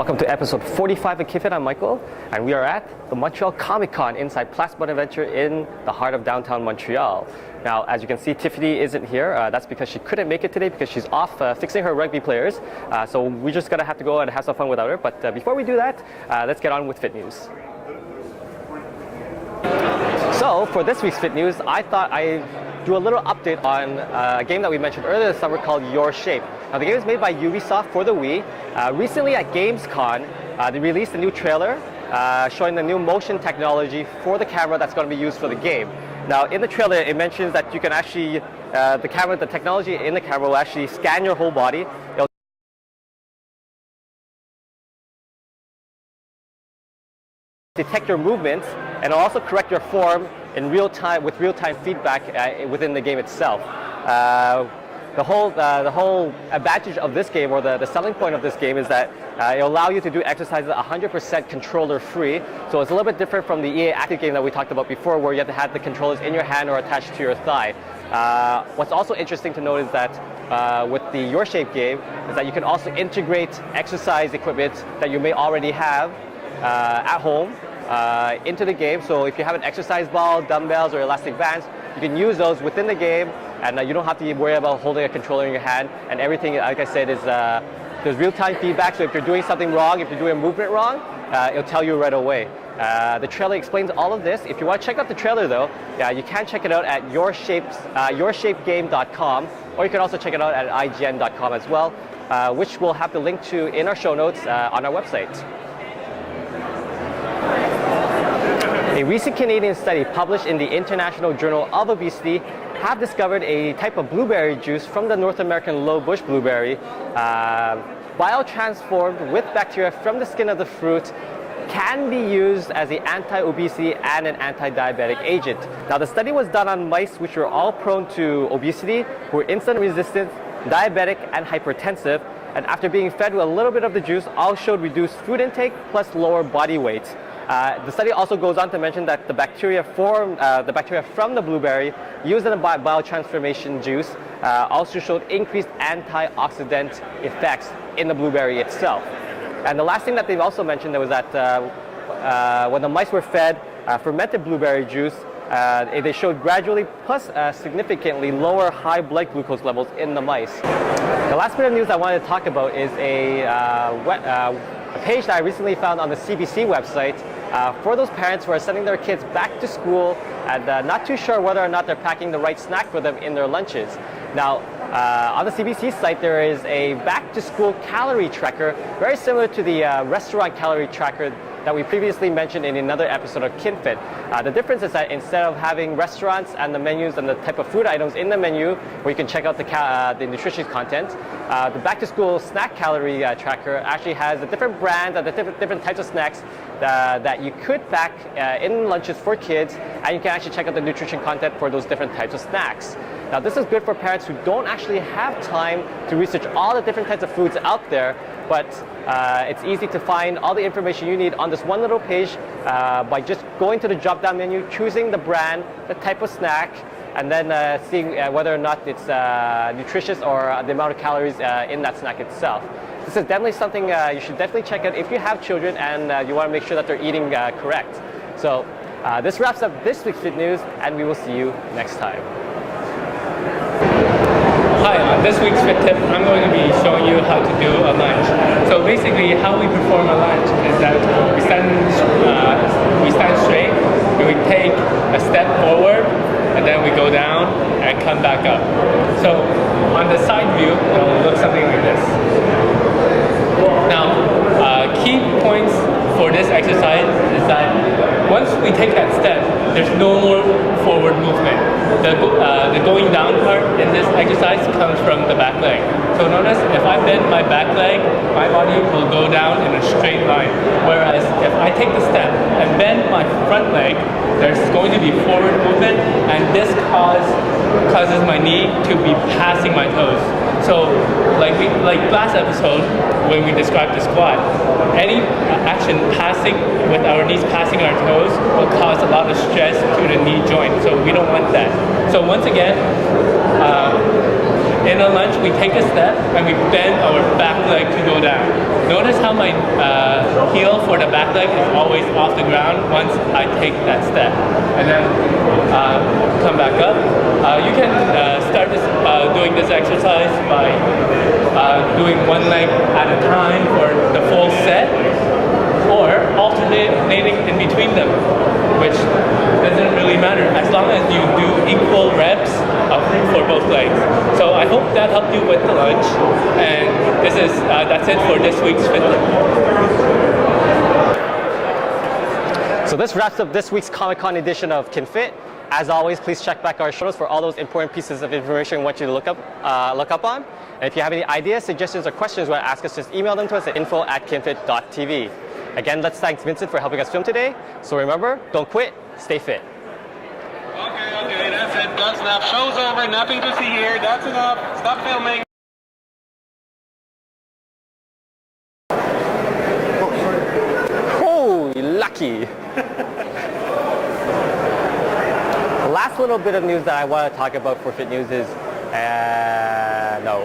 Welcome to episode 45 of KinFIt. I'm Michael, and we are at the Montreal Comic Con inside Place Bonaventure in the heart of downtown Montreal. Now, as you can see, Tiffany isn't here. That's because she couldn't make it today because she's off fixing her rugby players. So we're just gonna have to go and have some fun without her. But before we do that, let's get on with Fit News. So for this week's Fit News, I thought I'd do a little update on a game that we mentioned earlier this summer called Your Shape. Now, the game is made by Ubisoft for the Wii. Recently at Gamescom, they released a new trailer showing the new motion technology for the camera that's going to be used for the game. Now, in the trailer, it mentions that you can actually, the technology in the camera will actually scan your whole body. It'll detect your movements, and it'll also correct your form in real time with real-time feedback within the game itself. The whole advantage of this game, or the selling point of this game, is that it'll allow you to do exercises 100% controller-free. So it's a little bit different from the EA Active game that we talked about before, where you have to have the controllers in your hand or attached to your thigh. What's also interesting to note is that with the Your Shape game, is that you can also integrate exercise equipment that you may already have at home into the game. So if you have an exercise ball, dumbbells, or elastic bands, you can use those within the game, and you don't have to worry about holding a controller in your hand. And everything, like I said, is there's real-time feedback. So if you're doing something wrong, if you're doing a movement wrong, it'll tell you right away. The trailer explains all of this. If you want to check out the trailer, though, you can check it out at yoursapegame.com, or you can also check it out at ign.com as well, which we'll have the link to in our show notes on our website. A recent Canadian study published in the International Journal of Obesity have discovered a type of blueberry juice from the North American low bush blueberry, biotransformed with bacteria from the skin of the fruit, can be used as an anti-obesity and an anti-diabetic agent. Now, the study was done on mice which were all prone to obesity, who were insulin resistant, diabetic, and hypertensive, and after being fed with a little bit of the juice, all showed reduced food intake plus lower body weight. The study also goes on to mention that the bacteria from the blueberry used in the biotransformation juice also showed increased antioxidant effects in the blueberry itself. And the last thing that they've also mentioned was that when the mice were fed fermented blueberry juice, they showed gradually plus significantly lower high blood glucose levels in the mice. The last bit of news I wanted to talk about is a page that I recently found on the CBC website for those parents who are sending their kids back to school and not too sure whether or not they're packing the right snack for them in their lunches. Now, on the CBC site, there is a back-to-school calorie tracker, very similar to the restaurant calorie tracker that we previously mentioned in another episode of KinFIt. The difference is that instead of having restaurants and the menus and the type of food items in the menu where you can check out the nutritious content, the back-to-school snack calorie tracker actually has the different brands and the different types of snacks that you could pack in lunches for kids, and you can actually check out the nutrition content for those different types of snacks. Now, this is good for parents who don't actually have time to research all the different types of foods out there, but it's easy to find all the information you need on this one little page by just going to the drop-down menu, choosing the brand, the type of snack, and then seeing whether or not it's nutritious or the amount of calories in that snack itself. This is definitely something you should definitely check out if you have children and you want to make sure that they're eating correct. So this wraps up this week's Fit News, and we will see you next time. Hi, on this week's Fit Tip, I'm going to be showing you how to do a lunge. So basically, how we perform a lunge is that we stand straight, and we take a step forward, and then we go down and come back up. So on the side view, it'll look something like this. Now, key points for this exercise is that once we take that step, there's no more forward movement. The going down part in this exercise comes from the back leg. So notice if I bend my back leg, my body will go down in a straight line. Whereas if I take the step and bend my front leg, there's going to be forward movement, and this causes my knee to be passing my toes. So like last episode when we described the squat, any action passing with our knees passing our toes will cause a lot of stress to the knee joint. So we don't want that. So once again, in a lunge, we take a step and we bend our back leg to go down. Notice how my heel for the back leg is always off the ground once I take that step. And then come back up. You can start doing this exercise by doing one leg at a time for the full set, or alternating in between them, which doesn't really matter as long as you do equal reps for both legs. So I hope that helped you with the lunge, and that's it for this week's Fit Tip. So this wraps up this week's Comic-Con edition of KinFIt. As always, please check back our show notes for all those important pieces of information we want you to look up on. And if you have any ideas, suggestions, or questions you want to ask us, just email them to us at info@kinfit.tv. Again, let's thank Vincent for helping us film today. So remember, don't quit, stay fit. Okay, that's it. That's enough. Show's over. Nothing to see here. That's enough. Stop filming. Oh, lucky. The last little bit of news that I want to talk about for Fit News is, no.